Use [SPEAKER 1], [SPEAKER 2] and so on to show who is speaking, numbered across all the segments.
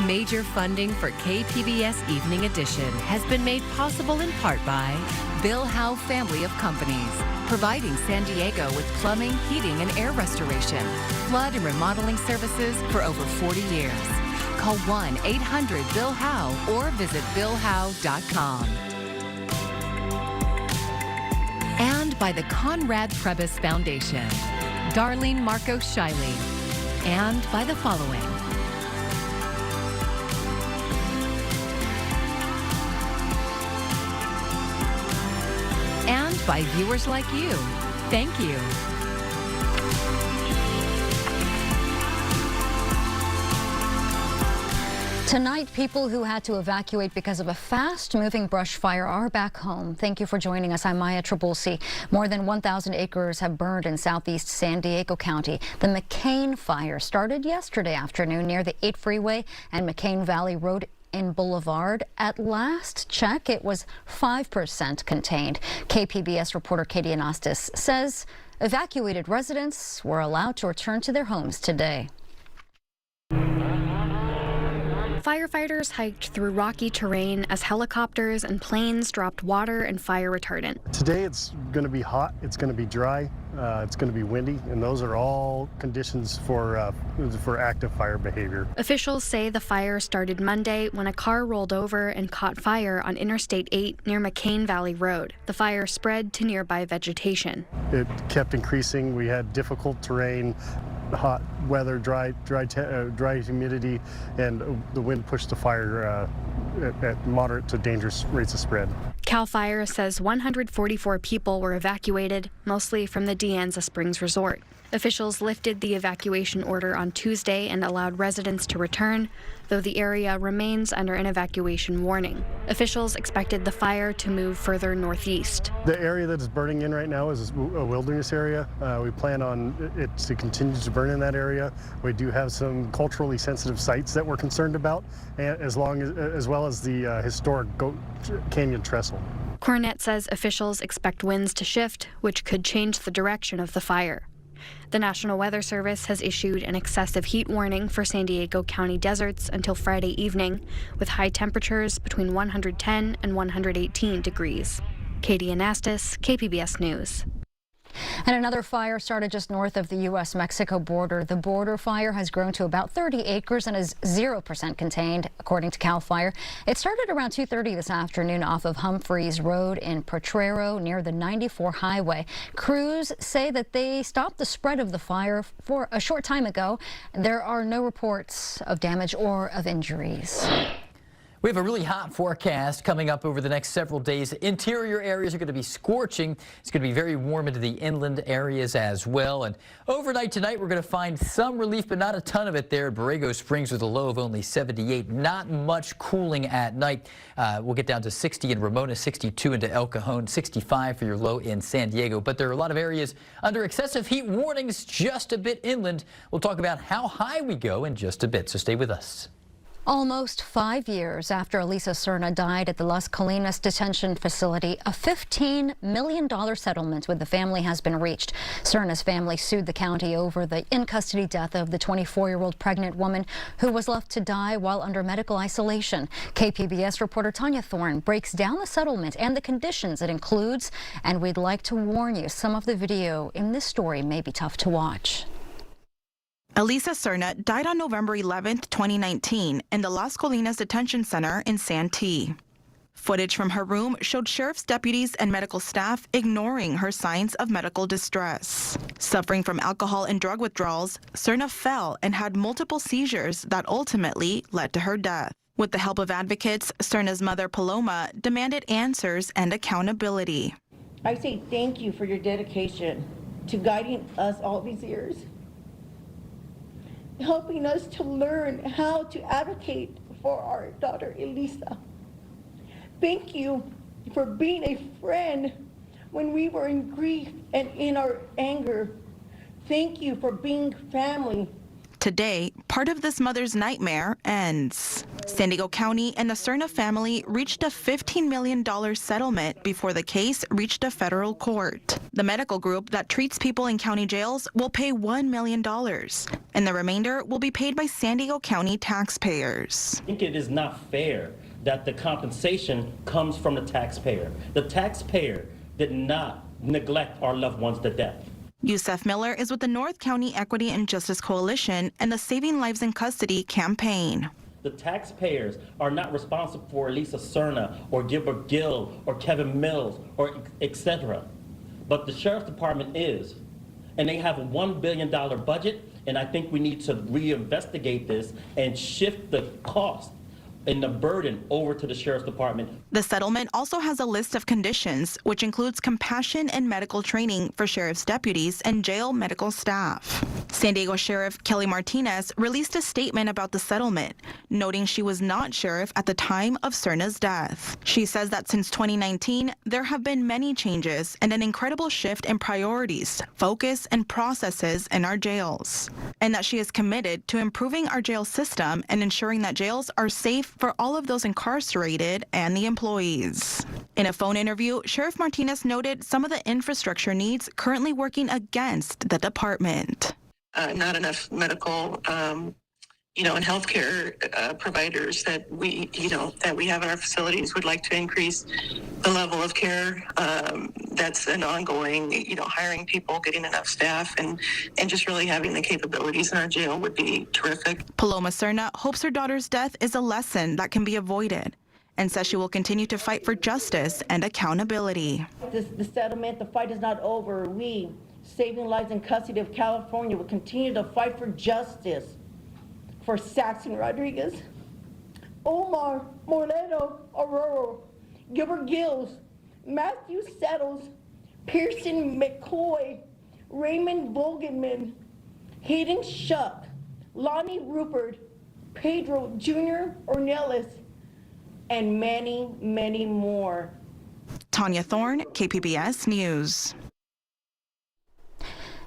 [SPEAKER 1] Major funding for KPBS Evening Edition has been made possible in part by Bill Howe Family of Companies, providing San Diego with plumbing, heating, and air restoration, flood and remodeling services for over 40 years. Call 1-800-BILL-HOWE or visit billhowe.com. And by the Conrad Trebas Foundation, Darlene Marcos Shiley, and by the following. And by viewers like you. Thank you.
[SPEAKER 2] Tonight, people who had to evacuate because of a fast-moving brush fire are back home. Thank you for joining us. I'm Maya Trabulsi. More than 1,000 acres have burned in southeast San Diego County. The McCain fire started yesterday afternoon near the 8 freeway and McCain Valley Road in Boulevard. At last check, it was 5% contained. KPBS reporter Katie Anastas says evacuated residents were allowed to return to their homes today.
[SPEAKER 3] Firefighters hiked through rocky terrain as helicopters and planes dropped water and fire retardant.
[SPEAKER 4] Today it's going to be hot, it's going to be dry, it's going to be windy, and those are all conditions for active fire behavior.
[SPEAKER 3] Officials say the fire started Monday when a car rolled over and caught fire on Interstate 8 near McCain Valley Road. The fire spread to nearby vegetation.
[SPEAKER 4] It kept increasing. We had difficult terrain, hot weather, dry humidity, and the wind pushed the fire at moderate to dangerous rates of spread.
[SPEAKER 3] CAL FIRE says 144 people were evacuated, mostly from the De Anza Springs Resort. Officials lifted the evacuation order on Tuesday and allowed residents to return, though the area remains under an evacuation warning. Officials expected the fire to move further northeast.
[SPEAKER 4] The area that is burning in right now is a wilderness area. We plan on it to continue to burn in that area. We do have some culturally sensitive sites that we're concerned about, as well as the historic Goat Canyon Trestle.
[SPEAKER 3] Cornett says officials expect winds to shift, which could change the direction of the fire. The National Weather Service has issued an excessive heat warning for San Diego County deserts until Friday evening, with high temperatures between 110 and 118 degrees. Katie Anastas, KPBS News.
[SPEAKER 2] And another fire started just north of the U.S.-Mexico border. The border fire has grown to about 30 acres and is 0% contained, according to CAL FIRE. It started around 2:30 this afternoon off of Humphreys Road in Potrero near the 94 highway. Crews say that they stopped the spread of the fire for a short time ago. There are no reports of damage or of injuries.
[SPEAKER 5] We have a really hot forecast coming up over the next several days. Interior areas are going to be scorching. It's going to be very warm into the inland areas as well. And overnight tonight, we're going to find some relief, but not a ton of it there at Borrego Springs with a low of only 78. Not much cooling at night. We'll get down to 60 in Ramona, 62 into El Cajon, 65 for your low in San Diego. But there are a lot of areas under excessive heat warnings just a bit inland. We'll talk about how high we go in just a bit, so stay with us.
[SPEAKER 2] Almost 5 years after Elisa Serna died at the Las Colinas Detention Facility, a $15 million settlement with the family has been reached. Serna's family sued the county over the in-custody death of the 24-year-old pregnant woman who was left to die while under medical isolation. KPBS reporter Tanya Thorne breaks down the settlement and the conditions it includes, and we'd like to warn you, some of the video in this story may be tough to watch.
[SPEAKER 6] Elisa Serna died on November 11, 2019, in the Las Colinas Detention Center in Santee. Footage from her room showed sheriff's deputies and medical staff ignoring her signs of medical distress. Suffering from alcohol and drug withdrawals, Serna fell and had multiple seizures that ultimately led to her death. With the help of advocates, Serna's mother, Paloma, demanded answers and accountability.
[SPEAKER 7] I say thank you for your dedication to guiding us all these years, helping us to learn how to advocate for our daughter, Elisa. Thank you for being a friend when we were in grief and in our anger. Thank you for being family.
[SPEAKER 6] Today, part of this mother's nightmare ends. San Diego County and the Serna family reached a $15 million settlement before the case reached a federal court. The medical group that treats people in county jails will pay $1 million, and the remainder will be paid by San Diego County taxpayers.
[SPEAKER 8] I think it is not fair that the compensation comes from the taxpayer. The taxpayer did not neglect our loved ones to death.
[SPEAKER 6] Yusef Miller is with the North County Equity and Justice Coalition and the Saving Lives in Custody campaign.
[SPEAKER 8] The taxpayers are not responsible for Elisa Serna or Gilbert Gill or Kevin Mills or etc. But the Sheriff's Department is. And they have a $1 billion budget, and I think we need to reinvestigate this and shift the cost and the burden over to the Sheriff's Department.
[SPEAKER 6] The settlement also has a list of conditions, which includes compassion and medical training for sheriff's deputies and jail medical staff. San Diego Sheriff Kelly Martinez released a statement about the settlement, noting she was not sheriff at the time of Serna's death. She says that since 2019, there have been many changes and an incredible shift in priorities, focus, and processes in our jails, and that she is committed to improving our jail system and ensuring that jails are safe for all of those incarcerated and the employees. In a phone interview, Sheriff Martinez noted some of the infrastructure needs currently working against the department.
[SPEAKER 9] Not enough medical, and healthcare providers that we have in our facilities. Would like to increase the level of care. That's an ongoing, hiring people, getting enough staff, and just really having the capabilities in our jail would be terrific.
[SPEAKER 6] Paloma Serna hopes her daughter's death is a lesson that can be avoided, and says she will continue to fight for justice and accountability.
[SPEAKER 7] The settlement, the fight is not over. We, Saving Lives in Custody of California, will continue to fight for justice for Saxon Rodriguez, Omar Moreno Aurora, Gilbert Gills, Matthew Settles, Pearson McCoy, Raymond Vogelman, Hayden Shuck, Lonnie Rupert, Pedro Jr. Ornelas, and many, many more.
[SPEAKER 6] Tanya Thorne, KPBS News.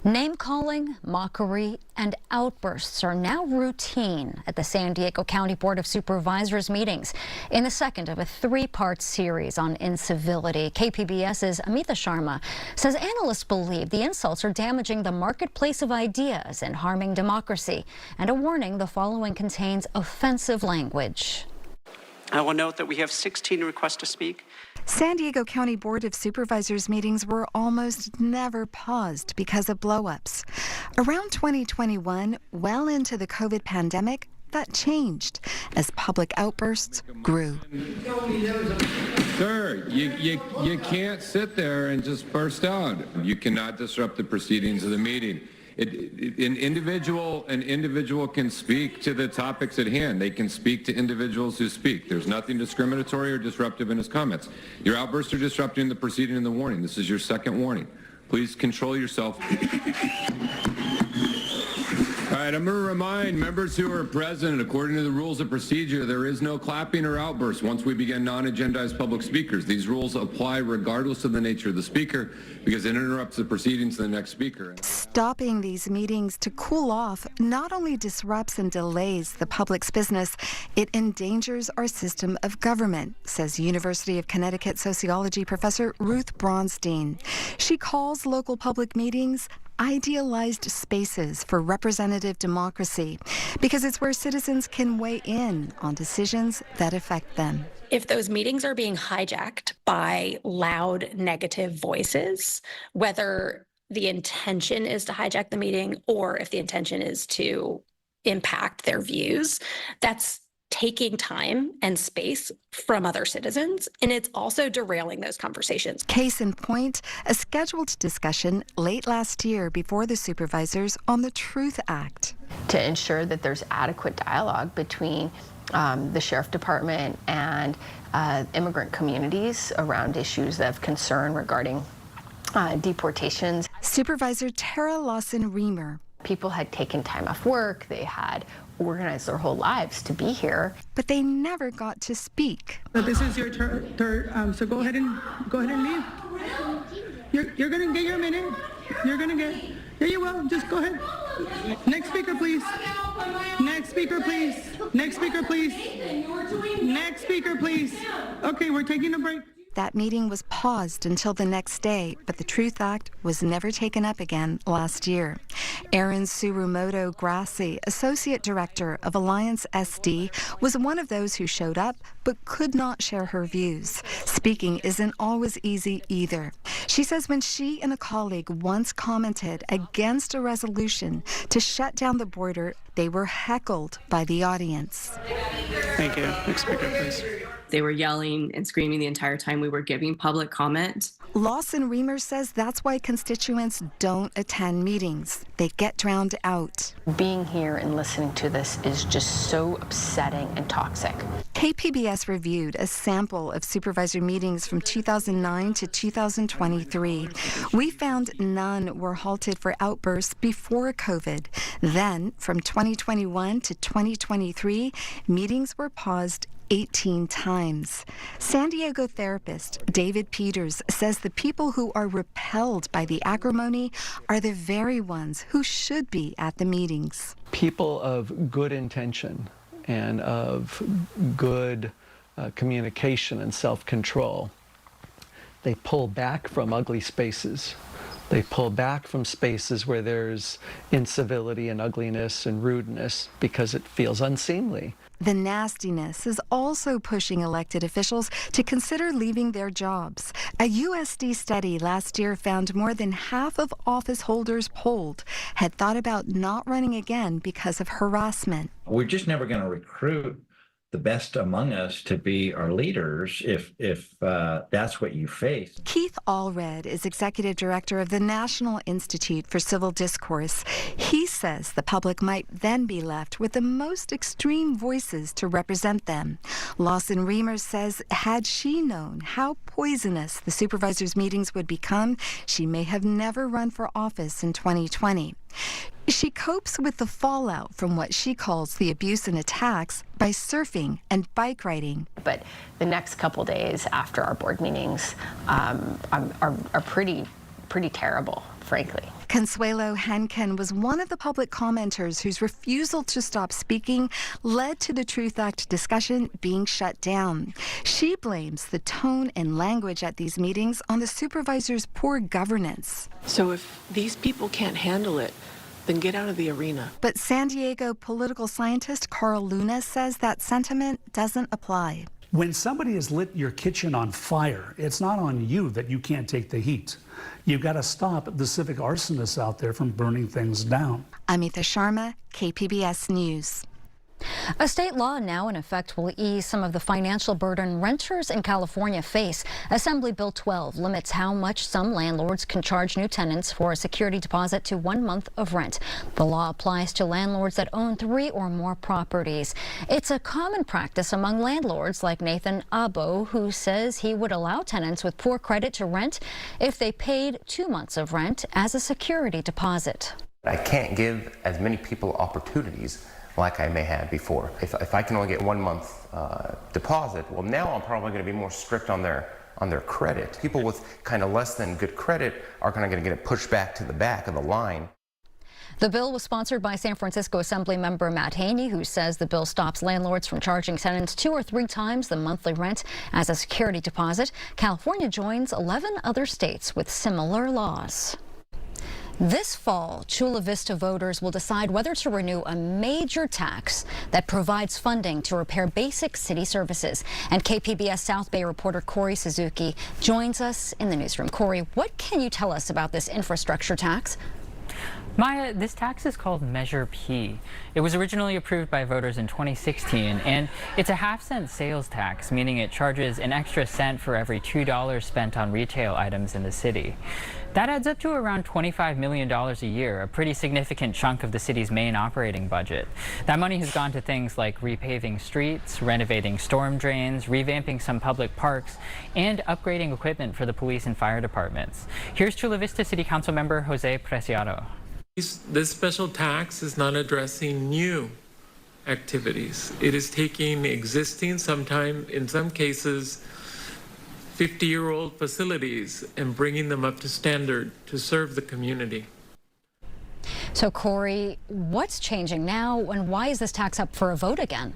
[SPEAKER 2] Name-calling, mockery, and outbursts are now routine at the San Diego County Board of Supervisors meetings in the second of a three-part series on incivility. KPBS's Amita Sharma says analysts believe the insults are damaging the marketplace of ideas and harming democracy, and a warning the following contains offensive language.
[SPEAKER 10] I will note that we have 16 requests to speak.
[SPEAKER 11] San Diego County Board of Supervisors meetings were almost never paused because of blow-ups. Around 2021, well into the COVID pandemic, that changed as public outbursts grew.
[SPEAKER 12] Sir, you can't sit there and just burst out. You cannot disrupt the proceedings of the meeting. An individual can speak to the topics at hand. They can speak to individuals who speak. There's nothing discriminatory or disruptive in his comments. Your outbursts are disrupting the proceeding and the warning. This is your second warning. Please control yourself. All right, I'm going to remind members who are present, according to the rules of procedure, there is no clapping or outbursts once we begin non-agendized public speakers. These rules apply regardless of the nature of the speaker because it interrupts the proceedings of the next speaker.
[SPEAKER 11] Stopping these meetings to cool off not only disrupts and delays the public's business, it endangers our system of government, says University of Connecticut sociology professor Ruth Bronstein. She calls local public meetings idealized spaces for representative democracy because it's where citizens can weigh in on decisions that affect them.
[SPEAKER 13] If those meetings are being hijacked by loud negative voices, whether the intention is to hijack the meeting or if the intention is to impact their views, that's taking time and space from other citizens, and it's also derailing those conversations.
[SPEAKER 11] Case in point, a scheduled discussion late last year before the supervisors on the Truth Act.
[SPEAKER 14] To ensure that there's adequate dialogue between the Sheriff Department and immigrant communities around issues of concern regarding deportations.
[SPEAKER 11] Supervisor Tara Lawson-Reamer.
[SPEAKER 14] People had taken time off work, they had organized their whole lives to be here.
[SPEAKER 11] But they never got to speak.
[SPEAKER 15] So this is your turn, so go ahead and leave. You're gonna get your minute. You're gonna get Yeah, you will. Just go ahead. Next speaker, please. Next speaker, please. Next speaker, please. Next speaker, please. Okay, we're taking a break.
[SPEAKER 11] That meeting was paused until the next day, but the Truth Act was never taken up again last year. Erin Tsurumoto Grassi, Associate Director of Alliance SD, was one of those who showed up but could not share her views. Speaking isn't always easy either. She says when she and a colleague once commented against a resolution to shut down the border, they were heckled by the audience.
[SPEAKER 10] Thank you. Next speaker, please.
[SPEAKER 16] They were yelling and screaming the entire time we were giving public comment.
[SPEAKER 11] Lawson Reamer says that's why constituents don't attend meetings. They get drowned out.
[SPEAKER 14] Being here and listening to this is just so upsetting and toxic.
[SPEAKER 11] KPBS reviewed a sample of supervisor meetings from 2009 to 2023. We found none were halted for outbursts before COVID. Then, from 2021 to 2023, meetings were paused 18 times. San Diego therapist David Peters says the people who are repelled by the acrimony are the very ones who should be at the meetings.
[SPEAKER 17] People of good intention and of good communication and self-control, they pull back from ugly spaces. They pull back from spaces where there's incivility and ugliness and rudeness because it feels unseemly.
[SPEAKER 11] The nastiness is also pushing elected officials to consider leaving their jobs. A USD study last year found more than half of office holders polled had thought about not running again because of harassment.
[SPEAKER 18] We're just never going to recruit the best among us to be our leaders if that's what you face.
[SPEAKER 11] Keith Allred is executive director of the National Institute for Civil Discourse. He says the public might then be left with the most extreme voices to represent them. Lawson Reamer says had she known how poisonous the supervisors' meetings would become, she may have never run for office in 2020. She copes with the fallout from what she calls the abuse and attacks by surfing and bike riding.
[SPEAKER 14] But the next couple days after our board meetings are pretty terrible, frankly.
[SPEAKER 11] Consuelo Henken was one of the public commenters whose refusal to stop speaking led to the Truth Act discussion being shut down. She blames the tone and language at these meetings on the supervisors' poor governance.
[SPEAKER 19] So if these people can't handle it, then get out of the arena.
[SPEAKER 11] But San Diego political scientist Carl Luna says that sentiment doesn't apply.
[SPEAKER 20] When somebody has lit your kitchen on fire, it's not on you that you can't take the heat. You've got to stop the civic arsonists out there from burning things down.
[SPEAKER 11] Amita Sharma, KPBS News.
[SPEAKER 2] A state law now in effect will ease some of the financial burden renters in California face. Assembly Bill 12 limits how much some landlords can charge new tenants for a security deposit to 1 month of rent. The law applies to landlords that own 3 or more properties. It's a common practice among landlords like Nathan Abo, who says he would allow tenants with poor credit to rent if they paid 2 months of rent as a security deposit.
[SPEAKER 21] I can't give as many people opportunities like I may have before. If I can only get 1 month deposit, well, now I'm probably going to be more strict on their credit. People with kind of less than good credit are going to get it pushed back to the back of the line.
[SPEAKER 2] The bill was sponsored by San Francisco Assembly member Matt Haney, who says the bill stops landlords from charging tenants 2 or 3 times the monthly rent as a security deposit. California joins 11 other states with similar laws. This fall, Chula Vista voters will decide whether to renew a major tax that provides funding to repair basic city services. And KPBS South Bay reporter Corey Suzuki joins us in the newsroom. Corey, what can you tell us about this infrastructure tax?
[SPEAKER 22] Maya, this tax is called Measure P. It was originally approved by voters in 2016, and it's a half-cent sales tax, meaning it charges an extra cent for every $2 spent on retail items in the city. That adds up to around $25 million a year, a pretty significant chunk of the city's main operating budget. That money has gone to things like repaving streets, renovating storm drains, revamping some public parks, and upgrading equipment for the police and fire departments. Here's Chula Vista City Council member Jose Preciado.
[SPEAKER 23] This special tax is not addressing new activities. It is taking existing, in some cases, 50-year-old facilities and bringing them up to standard to serve the community.
[SPEAKER 2] So, Corey, what's changing now, and why is this tax up for a vote again?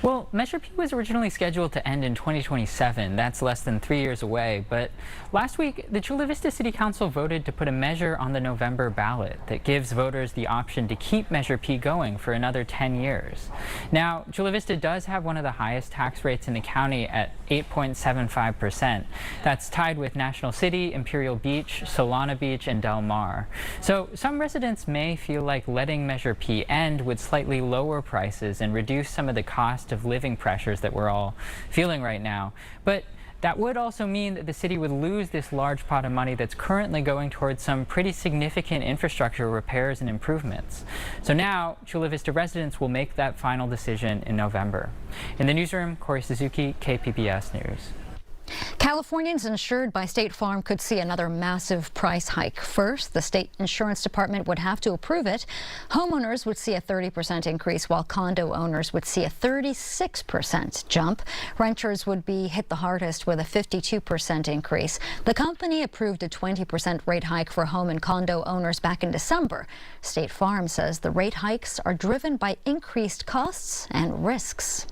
[SPEAKER 22] Well, Measure P was originally scheduled to end in 2027. That's less than 3 years away. But last week, the Chula Vista City Council voted to put a measure on the November ballot that gives voters the option to keep Measure P going for another 10 years. Now, Chula Vista does have one of the highest tax rates in the county at 8.75%. That's tied with National City, Imperial Beach, Solana Beach, and Del Mar. So some residents may feel like letting Measure P end would slightly lower prices and reduce some of the cost of living pressures that we're all feeling right now. But that would also mean that the city would lose this large pot of money that's currently going towards some pretty significant infrastructure repairs and improvements. So now Chula Vista residents will make that final decision in November. In the newsroom, Corey Suzuki, KPBS News.
[SPEAKER 2] Californians insured by State Farm could see another massive price hike. First, the state insurance department would have to approve it. Homeowners would see a 30% increase, while condo owners would see a 36% jump. Renters would be hit the hardest with a 52% increase. The company approved a 20% rate hike for home and condo owners back in December. State Farm says the rate hikes are driven by increased costs and risks.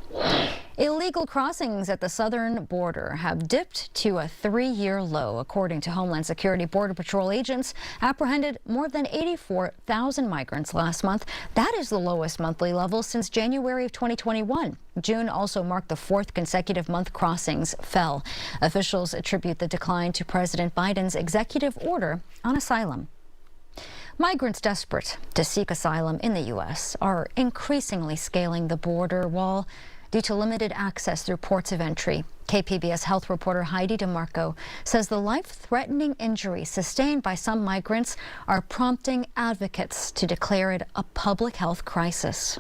[SPEAKER 2] Illegal crossings at the southern border have dipped to a 3-year low. According to Homeland Security, Border Patrol agents apprehended more than 84,000 migrants last month. That is the lowest monthly level since January of 2021. June also marked the 4th consecutive month crossings fell. Officials attribute the decline to President Biden's executive order on asylum. Migrants desperate to seek asylum in the U.S. are increasingly scaling the border wall due to limited access through ports of entry. KPBS health reporter Heidi DeMarco says the life-threatening injuries sustained by some migrants are prompting advocates to declare it a public health crisis.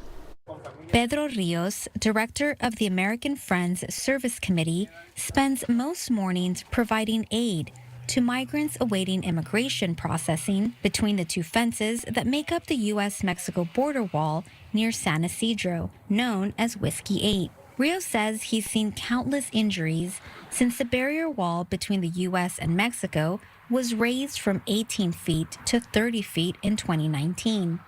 [SPEAKER 1] Pedro Rios, director of the American Friends Service Committee, spends most mornings providing aid to migrants awaiting immigration processing between the two fences that make up the U.S.-Mexico border wall near San Isidro, known as Whiskey 8. Rios says he's seen countless injuries since the barrier wall between the U.S. and Mexico was raised from 18 feet to 30 feet in 2019.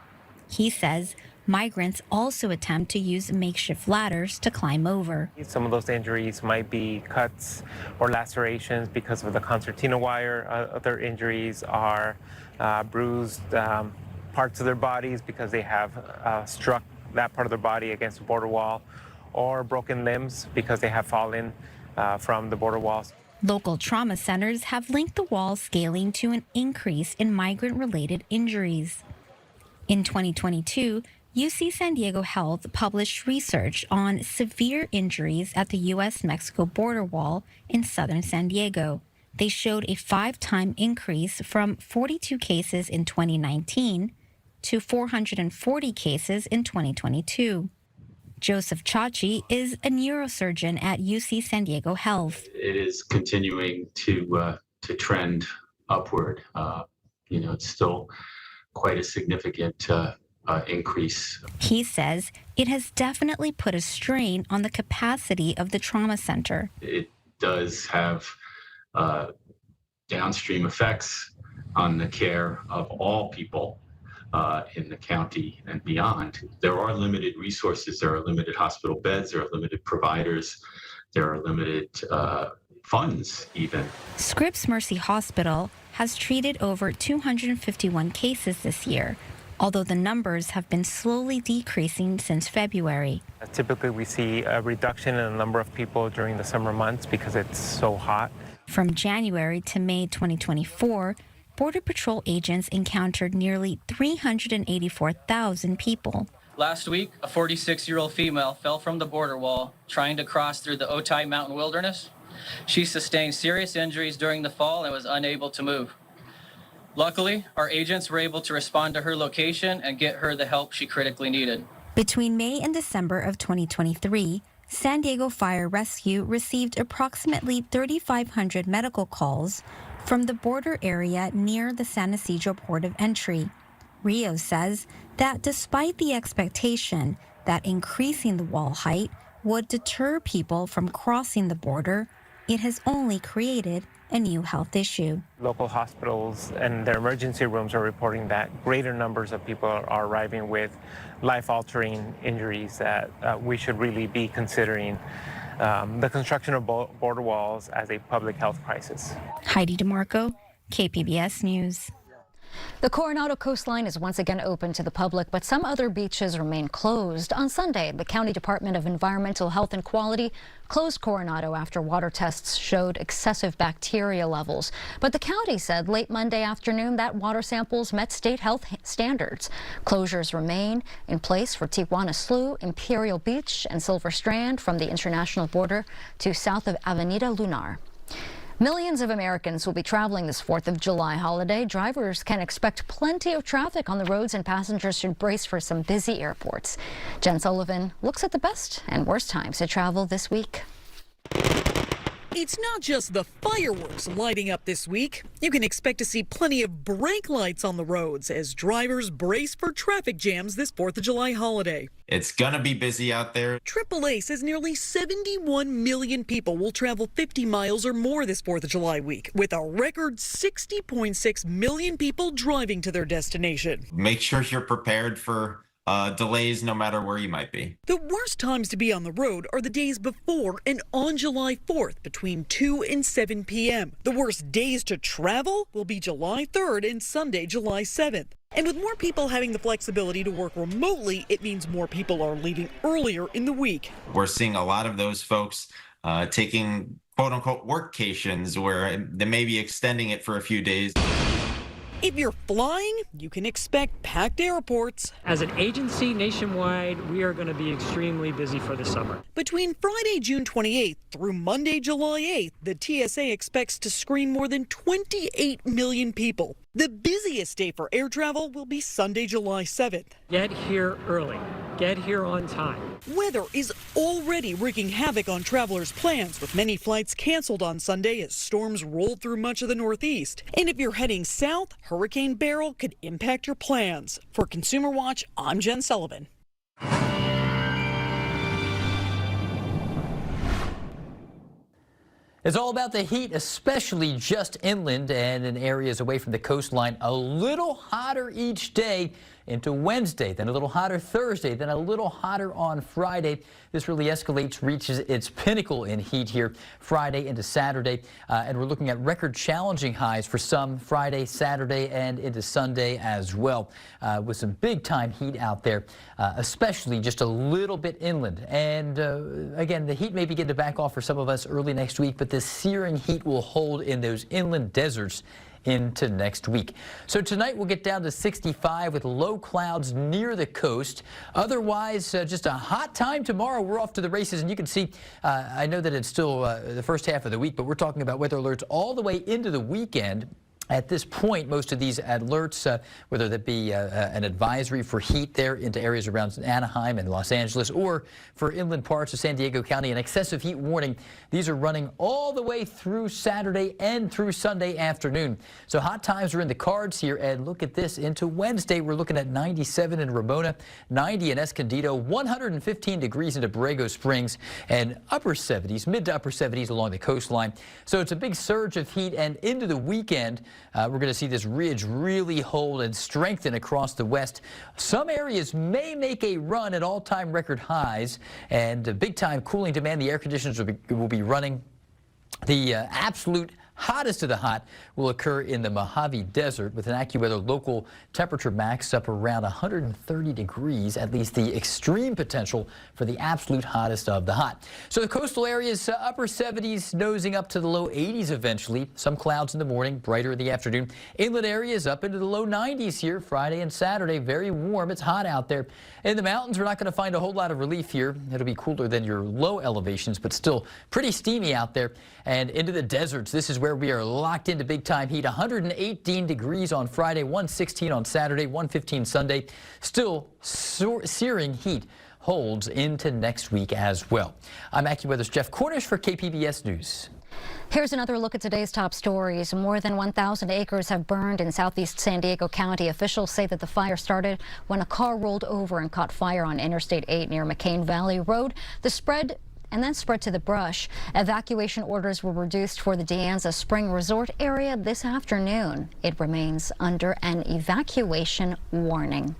[SPEAKER 1] He says migrants also attempt to use makeshift ladders to climb over.
[SPEAKER 3] Some of those injuries might be cuts or lacerations because of the concertina wire. Other injuries are bruised parts of their bodies because they have struck that part of their body against the border wall, or broken limbs because they have fallen from the border walls.
[SPEAKER 1] Local trauma centers have linked the wall scaling to an increase in migrant-related injuries. In 2022, UC San Diego Health published research on severe injuries at the U.S.-Mexico border wall in southern San Diego. They showed a 5-time increase from 42 cases in 2019 to 440 cases in 2022. Joseph Chachi is a neurosurgeon at UC San Diego Health.
[SPEAKER 4] It is continuing to trend upward. It's still quite a significant increase.
[SPEAKER 1] He says it has definitely put a strain on the capacity of the trauma center.
[SPEAKER 4] It does have downstream effects on the care of all people in the county and beyond. There are limited resources, there are limited hospital beds, there are limited providers, there are limited funds even.
[SPEAKER 1] Scripps Mercy Hospital has treated over 251 cases this year, although the numbers have been slowly decreasing since February.
[SPEAKER 3] Typically, we see a reduction in the number of people during the summer months because it's so hot.
[SPEAKER 1] From January to May 2024, Border Patrol agents encountered nearly 384,000 people.
[SPEAKER 24] Last week, a 46-year-old female fell from the border wall trying to cross through the Otay Mountain Wilderness. She sustained serious injuries during the fall and was unable to move. Luckily, our agents were able to respond to her location and get her the help she critically needed.
[SPEAKER 1] Between May and December of 2023, San Diego Fire Rescue received approximately 3,500 medical calls from the border area near the San Isidro port of entry. Rios says that despite the expectation that increasing the wall height would deter people from crossing the border, it has only created a new health issue.
[SPEAKER 3] Local hospitals and their emergency rooms are reporting that greater numbers of people are arriving with life-altering injuries that we should really be considering the construction of border walls as a public health crisis.
[SPEAKER 1] Heidi DeMarco, KPBS News.
[SPEAKER 2] The Coronado coastline is once again open to the public, but some other beaches remain closed. On Sunday, the County Department of Environmental Health and Quality closed Coronado after water tests showed excessive bacteria levels. But the county said late Monday afternoon that water samples met state health standards. Closures remain in place for Tijuana Slough, Imperial Beach, and Silver Strand from the international border to south of Avenida Lunar. Millions of Americans will be traveling this 4th of July holiday. Drivers can expect plenty of traffic on the roads, and passengers should brace for some busy airports. Jen Sullivan looks at the best and worst times to travel this week.
[SPEAKER 5] It's not just the fireworks lighting up this week. You can expect to see plenty of brake lights on the roads as drivers brace for traffic jams this 4th of July holiday.
[SPEAKER 7] It's gonna be busy out there.
[SPEAKER 5] AAA says nearly 71 million people will travel 50 miles or more this 4th of July week, with a record 60.6 million people driving to their destination.
[SPEAKER 7] Make sure you're prepared for delays no matter where you might be.
[SPEAKER 5] The worst times to be on the road are the days before and on July 4th between 2 and 7 p.m. The worst days to travel will be July 3rd and Sunday, July 7th. And with more people having the flexibility to work remotely, it means more people are leaving earlier in the week.
[SPEAKER 7] We're seeing a lot of those folks taking quote-unquote workcations where they may be extending it for a few days.
[SPEAKER 5] If you're flying, you can expect packed airports.
[SPEAKER 8] As an agency nationwide, we are going to be extremely busy for the summer.
[SPEAKER 5] Between Friday, June 28th through Monday, July 8th, the TSA expects to screen more than 28 million people. The busiest day for air travel will be Sunday, July 7th.
[SPEAKER 8] Get here early. Get here on time.
[SPEAKER 5] Weather is already wreaking havoc on travelers' plans, with many flights canceled on Sunday as storms rolled through much of the Northeast. And if you're heading south, Hurricane Beryl could impact your plans. For Consumer Watch, I'm Jen Sullivan.
[SPEAKER 9] It's all about the heat, especially just inland and in areas away from the coastline. A little hotter each day into Wednesday, then a little hotter Thursday, then a little hotter on Friday. This really escalates, reaches its pinnacle in heat here Friday into Saturday. And we're looking at record challenging highs for some Friday, Saturday, and into Sunday as well, with some big time heat out there, especially just a little bit inland. And again, the heat may begin to back off for some of us early next week, but this searing heat will hold in those inland deserts into next week. So tonight we'll get down to 65 with low clouds near the coast. Otherwise, just a hot time tomorrow. We're off to the races, and you can see, I know that it's still the first half of the week, but we're talking about weather alerts all the way into the weekend. At this point, most of these alerts, whether that be an advisory for heat there into areas around Anaheim and Los Angeles, or for inland parts of San Diego County, an excessive heat warning, these are running all the way through Saturday and through Sunday afternoon. So hot times are in the cards here, and look at this. Into Wednesday, we're looking at 97 in Ramona, 90 in Escondido, 115 degrees into Borrego Springs, and upper 70s, mid to upper 70s along the coastline. So it's a big surge of heat, and into the weekend, we're going to see this ridge really hold and strengthen across the west. Some areas may make a run at all-time record highs, and big-time cooling demand. The air conditioners will be running. The absolute hottest of the hot will occur in the Mojave Desert with an AccuWeather local temperature max up around 130 degrees, at least the extreme potential for the absolute hottest of the hot. So the coastal areas, upper 70s, nosing up to the low 80s eventually. Some clouds in the morning, brighter in the afternoon. Inland areas up into the low 90s here Friday and Saturday. Very warm. It's hot out there. In the mountains, we're not going to find a whole lot of relief here. It'll be cooler than your low elevations, but still pretty steamy out there. And into the deserts, this is where we are locked into big time heat. 118 degrees on Friday, 116 on Saturday, 115 Sunday. Still searing heat holds into next week as well. I'm AccuWeather's Jeff Cornish for KPBS News.
[SPEAKER 2] Here's another look at today's top stories. More than 1,000 acres have burned in southeast San Diego County. Officials say that the fire started when a car rolled over and caught fire on Interstate 8 near McCain Valley Road. The spread and then spread to the brush. Evacuation orders were reduced for the De Anza Spring Resort area this afternoon. It remains under an evacuation warning.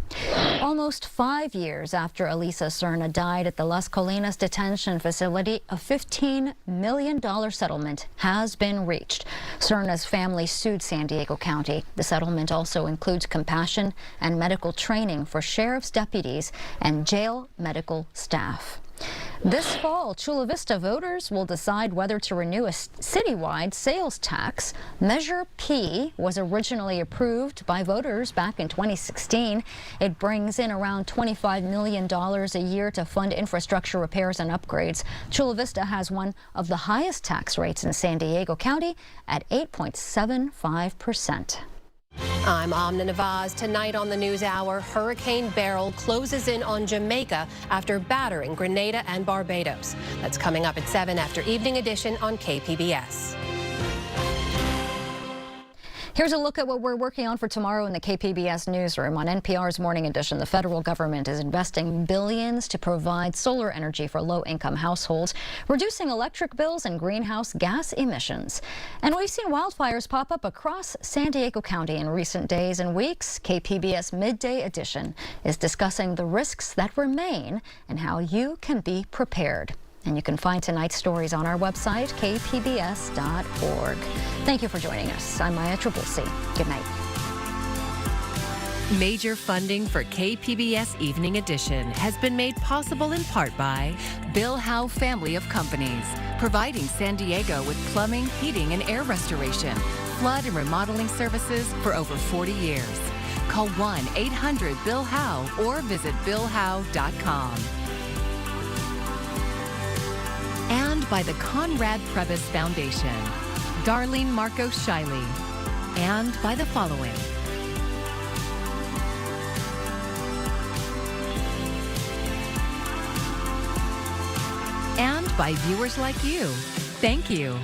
[SPEAKER 2] Almost 5 years after Elisa Serna died at the Las Colinas Detention Facility, a $15 million settlement has been reached. Serna's family sued San Diego County. The settlement also includes compassion and medical training for sheriff's deputies and jail medical staff. This fall, Chula Vista voters will decide whether to renew a citywide sales tax. Measure P was originally approved by voters back in 2016. It brings in around $25 million a year to fund infrastructure repairs and upgrades. Chula Vista has one of the highest tax rates in San Diego County at 8.75%.
[SPEAKER 6] I'm Amna Nawaz. Tonight on the NewsHour, Hurricane Beryl closes in on Jamaica after battering Grenada and Barbados. That's coming up at 7 after Evening Edition on KPBS.
[SPEAKER 2] Here's a look at what we're working on for tomorrow in the KPBS newsroom. On NPR's Morning Edition, the federal government is investing billions to provide solar energy for low-income households, reducing electric bills and greenhouse gas emissions. And we've seen wildfires pop up across San Diego County in recent days and weeks. KPBS Midday Edition is discussing the risks that remain and how you can be prepared. And you can find tonight's stories on our website, kpbs.org. Thank you for joining us. I'm Maya Trabulsi. Good night.
[SPEAKER 12] Major funding for KPBS Evening Edition has been made possible in part by Bill Howe Family of Companies, providing San Diego with plumbing, heating, and air restoration, flood and remodeling services for over 40 years. Call 1-800-BILL-HOWE or visit billhowe.com. And by the Conrad Prebys Foundation, Darlene Marcos Shiley, and by the following. And by viewers like you. Thank you.